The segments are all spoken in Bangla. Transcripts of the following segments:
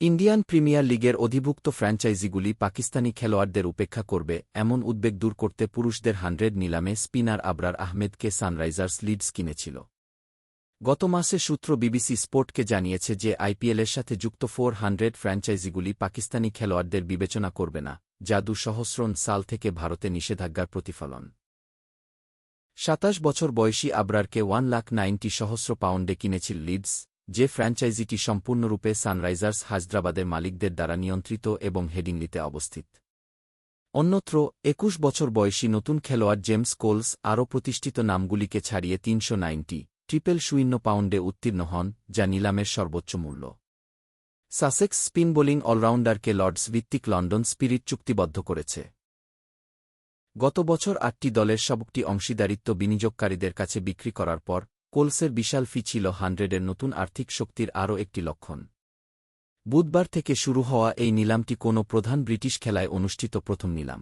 ইন্ডিয়ান প্রিমিয়ার লিগের অধিভুক্ত ফ্র্যাঞ্চাইজিগুলি পাকিস্তানি খেলোয়াড়দের উপেক্ষা করবে এমন উদ্বেগ দূর করতে পুরুষদের 100 নিলামে স্পিনার আবরার আহমেদকে সানরাইজার্স লিডস কিনেছিল। গত মাসে সূত্র বিবিসি স্পোর্টকে জানিয়েছে যে আইপিএলের সাথে যুক্ত 400 ফ্র্যাঞ্চাইজিগুলি পাকিস্তানি খেলোয়াড়দের বিবেচনা করবে না, যা 2000 সাল থেকে ভারতে নিষেধাজ্ঞার প্রতিফলন। 27 বছর বয়সী আবরারকে £1,90,000 কিনেছিল লিডস, যে ফ্র্যাঞ্চাইজিটি সম্পূর্ণরূপে সানরাইজার্স হায়দ্রাবাদের মালিকদের দ্বারা নিয়ন্ত্রিত এবং হেডিংলিতে অবস্থিত। অন্যত্র 21 বছর বয়সী নতুন খেলোয়াড় জেমস কোলস আরও প্রতিষ্ঠিত নামগুলিকে ছাড়িয়ে £390,000 উত্তীর্ণ হন, যা নিলামের সর্বোচ্চ মূল্য। সাসেক্স স্পিন বোলিং অলরাউন্ডারকে লর্ডস ভিত্তিক লন্ডন স্পিরিট চুক্তিবদ্ধ করেছে। গত বছর 8টি দলের সবকটি অংশীদারিত্ব বিনিয়োগকারীদের কাছে বিক্রি করার পর কোলসের বিশাল ফি ছিল 100-এর নতুন আর্থিক শক্তির আরও একটি লক্ষণ। বুধবার থেকে শুরু হওয়া এই নিলামটি কোনো প্রধান ব্রিটিশ খেলায় অনুষ্ঠিত প্রথম নিলাম।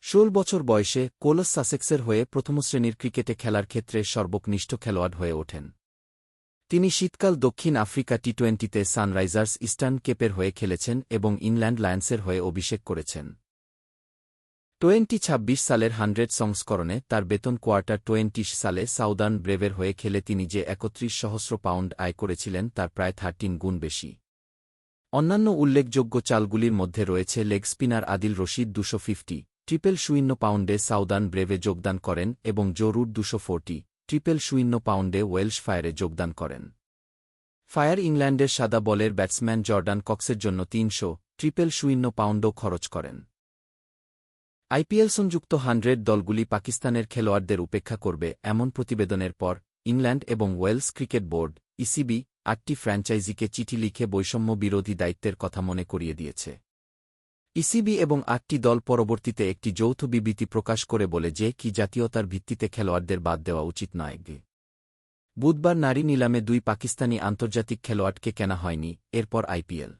16 বছর বয়সে কোলস সাসেক্সের হয়ে প্রথম-শ্রেণীর ক্রিকেটে খেলার ক্ষেত্রে সর্বকনিষ্ঠ খেলোয়াড় হয়ে ওঠেন। তিনি শীতকাল দক্ষিণ আফ্রিকা টি20তে সানরাইজার্স ইস্টার্ন কেপের হয়ে খেলেছেন এবং ইংল্যান্ড লায়ন্সের হয়ে অভিষেক করেছেন। 2026 সালের 100 সংস্করণে তার বেতন কোয়ার্টার 20 সালে সাউদার্ন ব্রেভের হয়ে খেলে তিনি যে £31,000 আয় করেছিলেন তার প্রায় 13 গুণ বেশি। অন্যান্য উল্লেখযোগ্য চালগুলির মধ্যে রয়েছে leg spinner Adil Rashid 250 £0,000 Southern ব্রেভে যোগদান করেন এবং জো রুট 240 £0,000 ওয়েলশ ফায়ারে যোগদান করেন। ফায়ার ইংল্যান্ডের সাদা বলের ব্যাটসম্যান জর্ডান কক্সের জন্য 300 £0,000 খরচ করেন। আইপিএল সংযুক্ত 100 দলগুলি পাকিস্তানের খেলোয়াড়দের উপেক্ষা করবে এমন প্রতিবেদনের পর ইংল্যান্ড এবং ওয়েলস ক্রিকেট বোর্ড ইসিবি 8টি ফ্র্যাঞ্চাইজিকে চিঠি লিখে বৈষম্য বিরোধী দায়িত্বের কথা মনে করিয়ে দিয়েছে। ইসিবি এবং 8টি দল পরবর্তীতে একটি যৌথ বিবৃতি প্রকাশ করে বলে যে কি জাতীয়তার ভিত্তিতে খেলোয়াড়দের বাদ দেওয়া উচিত নয়। বুধবার নারী নিলামে 2 পাকিস্তানি আন্তর্জাতিক খেলোয়াড়কে কেনা হয়নি, এরপর আইপিএল